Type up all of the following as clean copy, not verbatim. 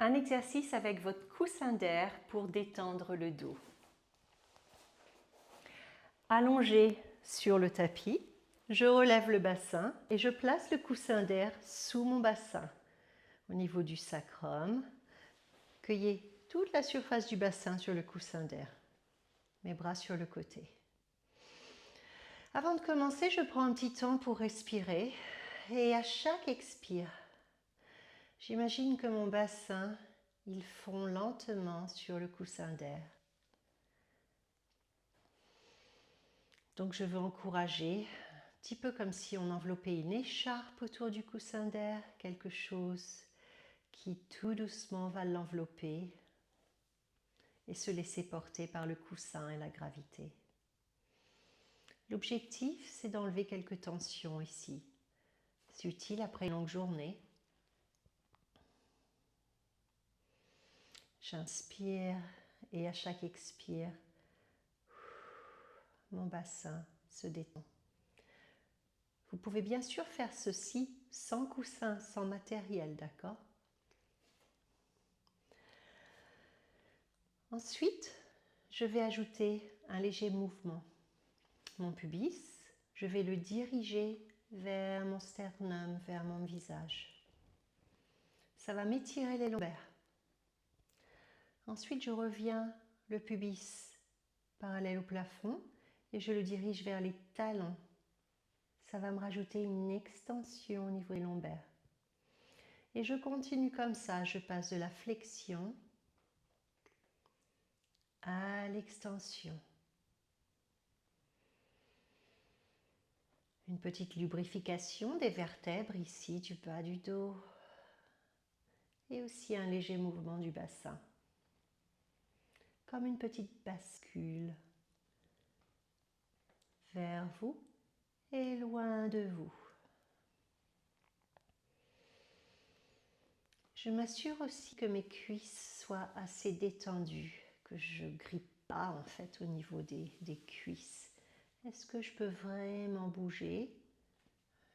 Un exercice avec votre coussin d'air pour détendre le dos. Allongé sur le tapis, je relève le bassin et je place le coussin d'air sous mon bassin, au niveau du sacrum. Cueillez toute la surface du bassin sur le coussin d'air, mes bras sur le côté. Avant de commencer, je prends un petit temps pour respirer et à chaque expire, j'imagine que mon bassin, il fond lentement sur le coussin d'air. Donc je veux encourager, un petit peu comme si on enveloppait une écharpe autour du coussin d'air, quelque chose qui tout doucement va l'envelopper et se laisser porter par le coussin et la gravité. L'objectif, c'est d'enlever quelques tensions ici. C'est utile après une longue journée. J'inspire et à chaque expire, mon bassin se détend. Vous pouvez bien sûr faire ceci sans coussin, sans matériel, d'accord? Ensuite, je vais ajouter un léger mouvement. Mon pubis, je vais le diriger vers mon sternum, vers mon visage. Ça va m'étirer les lombaires. Ensuite, je reviens le pubis parallèle au plafond et je le dirige vers les talons. Ça va me rajouter une extension au niveau des lombaires. Et je continue comme ça, je passe de la flexion à l'extension. Une petite lubrification des vertèbres ici, du bas du dos. Et aussi un léger mouvement du bassin. Comme une petite bascule vers vous et loin de vous. Je m'assure aussi que mes cuisses soient assez détendues, que je ne grippe pas en fait au niveau des cuisses. Est-ce que je peux vraiment bouger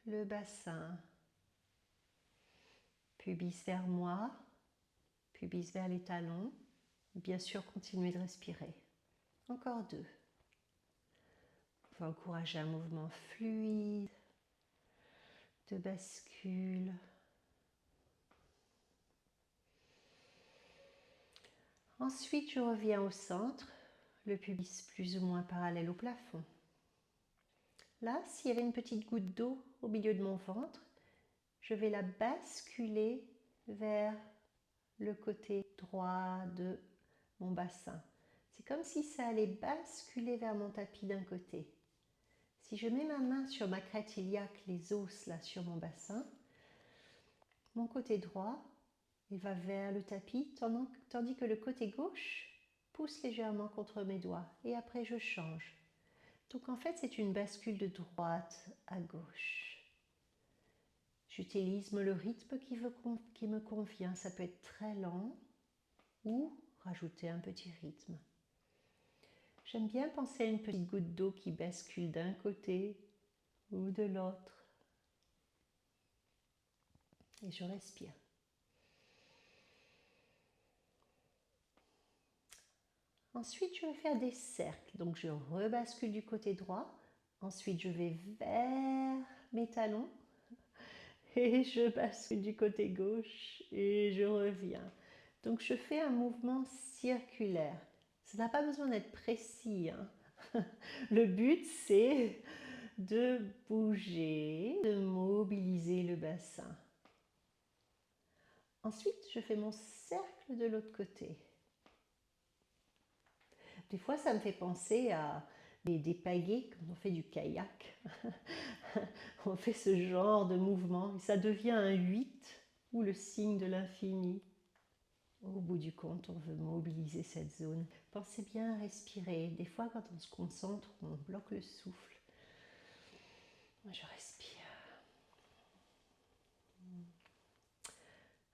le bassin? Pubis vers moi, pubis vers les talons. Bien sûr, continuez de respirer. Encore deux. On va encourager un mouvement fluide, de bascule. Ensuite, je reviens au centre, le pubis plus ou moins parallèle au plafond. Là, s'il y avait une petite goutte d'eau au milieu de mon ventre, je vais la basculer vers le côté droit de mon bassin. C'est comme si ça allait basculer vers mon tapis d'un côté. Si je mets ma main sur ma crête iliaque, les os là sur mon bassin, mon côté droit, il va vers le tapis, tandis que le côté gauche pousse légèrement contre mes doigts. Et après, je change. Donc en fait, c'est une bascule de droite à gauche. J'utilise le rythme qui me convient. Ça peut être très lent ou rajouter un petit rythme. J'aime bien penser à une petite goutte d'eau qui bascule d'un côté ou de l'autre. Et je respire. Ensuite, je vais faire des cercles. Donc, je rebascule du côté droit. Ensuite, je vais vers mes talons. Et je bascule du côté gauche et je reviens. Donc, je fais un mouvement circulaire. Ça n'a pas besoin d'être précis, hein. Le but, c'est de bouger, de mobiliser le bassin. Ensuite, je fais mon cercle de l'autre côté. Des fois, ça me fait penser à des pagaies quand on fait du kayak. On fait ce genre de mouvement et ça devient un 8 ou le signe de l'infini. Au bout du compte, on veut mobiliser cette zone. Pensez bien à respirer. Des fois, quand on se concentre, on bloque le souffle. Moi, je respire.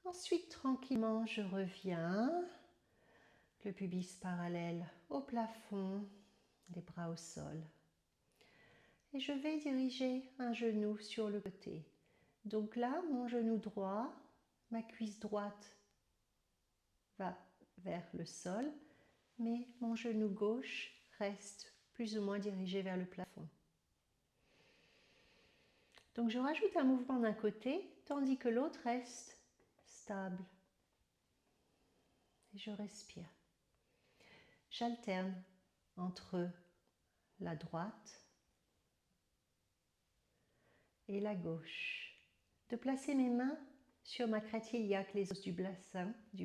Ensuite, tranquillement, je reviens. Le pubis parallèle au plafond, les bras au sol. Et je vais diriger un genou sur le côté. Donc là, mon genou droit, ma cuisse droite va vers le sol, mais mon genou gauche reste plus ou moins dirigé vers le plafond. Donc je rajoute un mouvement d'un côté, tandis que l'autre reste stable. Et je respire. J'alterne entre la droite et la gauche. De placer mes mains sur ma crête iliaque, les os du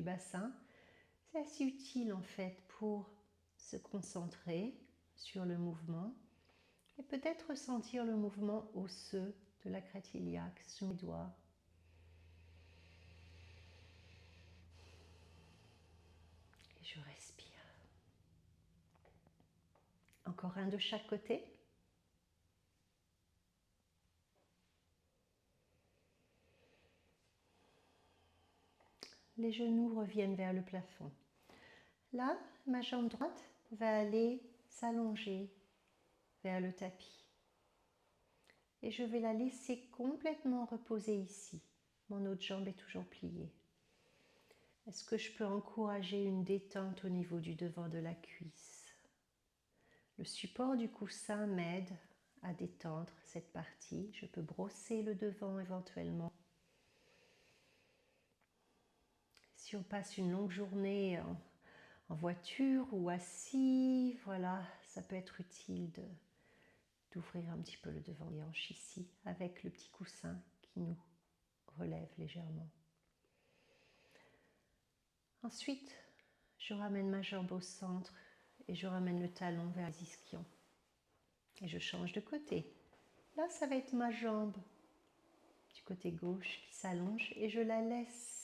bassin, c'est assez utile en fait pour se concentrer sur le mouvement et peut-être ressentir le mouvement osseux de la crête iliaque sous mes doigts. Et je respire. Encore un de chaque côté. Les genoux reviennent vers le plafond. Là, ma jambe droite va aller s'allonger vers le tapis. Et je vais la laisser complètement reposer ici. Mon autre jambe est toujours pliée. Est-ce que je peux encourager une détente au niveau du devant de la cuisse? Le support du coussin m'aide à détendre cette partie. Je peux brosser le devant éventuellement. Si on passe une longue journée en voiture ou assis, voilà, ça peut être utile d'ouvrir un petit peu le devant des hanches ici avec le petit coussin qui nous relève légèrement. Ensuite, je ramène ma jambe au centre et je ramène le talon vers les ischions. Et je change de côté. Là, ça va être ma jambe du côté gauche qui s'allonge et je la laisse.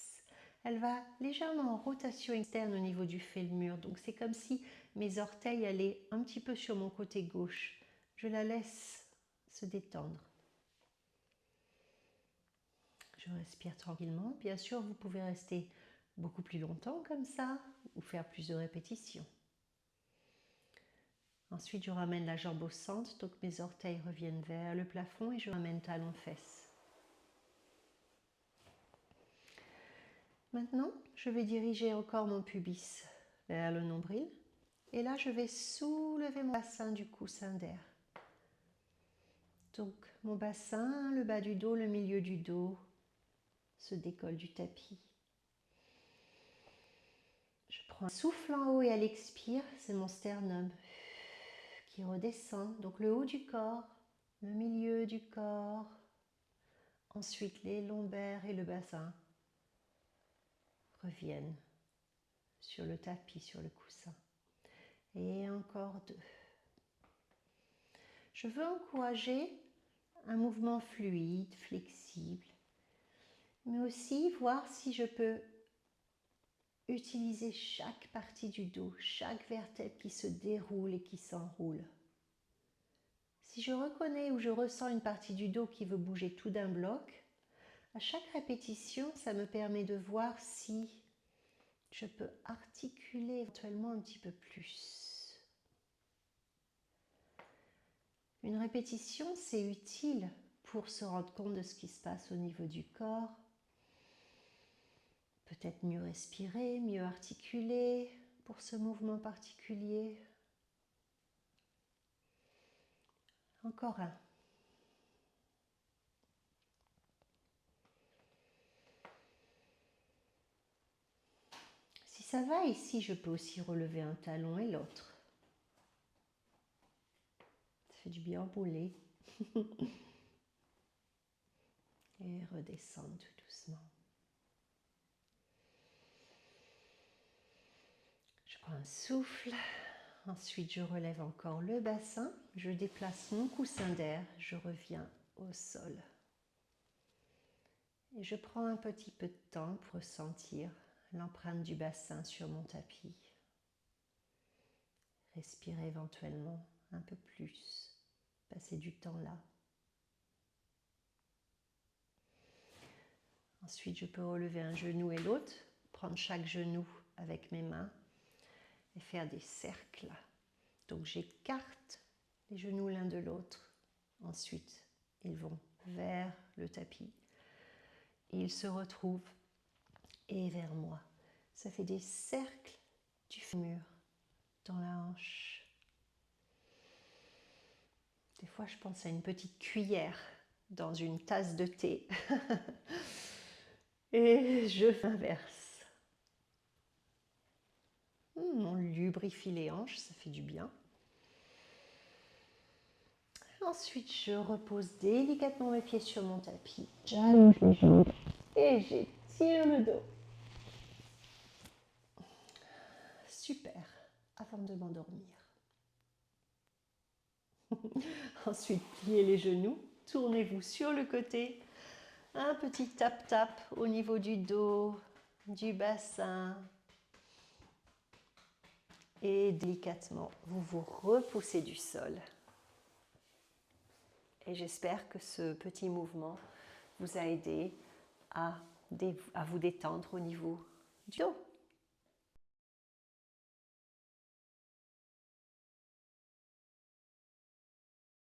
Elle va légèrement en rotation externe au niveau du fémur. Donc c'est comme si mes orteils allaient un petit peu sur mon côté gauche. Je la laisse se détendre. Je respire tranquillement. Bien sûr, vous pouvez rester beaucoup plus longtemps comme ça ou faire plus de répétitions. Ensuite, je ramène la jambe au centre, donc mes orteils reviennent vers le plafond et je ramène talon-fesse. Maintenant, je vais diriger encore mon pubis vers le nombril et là, je vais soulever mon bassin du coussin d'air. Donc, mon bassin, le bas du dos, le milieu du dos se décolle du tapis. Je prends un souffle en haut et à l'expire, c'est mon sternum qui redescend. Donc le haut du corps, le milieu du corps, ensuite les lombaires et le bassin reviennent sur le tapis, sur le coussin. Et encore 2. Je veux encourager un mouvement fluide, flexible, mais aussi voir si je peux utiliser chaque partie du dos, chaque vertèbre qui se déroule et qui s'enroule. Si je reconnais ou je ressens une partie du dos qui veut bouger tout d'un bloc, à chaque répétition, ça me permet de voir si je peux articuler éventuellement un petit peu plus. Une répétition, c'est utile pour se rendre compte de ce qui se passe au niveau du corps. Peut-être mieux respirer, mieux articuler pour ce mouvement particulier. Encore un. Si ça va ici, je peux aussi relever un talon et l'autre. Ça fait du bien rouler. Et redescendre tout doucement. Je prends un souffle. Ensuite, je relève encore le bassin. Je déplace mon coussin d'air. Je reviens au sol. Et je prends un petit peu de temps pour ressentir l'empreinte du bassin sur mon tapis. Respirez éventuellement un peu plus. Passez du temps là. Ensuite, je peux relever un genou et l'autre, prendre chaque genou avec mes mains et faire des cercles. Donc j'écarte les genoux l'un de l'autre. Ensuite, ils vont vers le tapis. Ils se retrouvent et vers moi. Ça fait des cercles du fémur dans la hanche. Des fois, je pense à une petite cuillère dans une tasse de thé. Et je inverse. On lubrifie les hanches, ça fait du bien. Ensuite, je repose délicatement mes pieds sur mon tapis. J'allonge les genoux et j'étire le dos. Super, avant de m'endormir. Ensuite, pliez les genoux, tournez-vous sur le côté. Un petit tap-tap au niveau du dos, du bassin. Et délicatement, vous vous repoussez du sol. Et j'espère que ce petit mouvement vous a aidé à vous détendre au niveau du dos.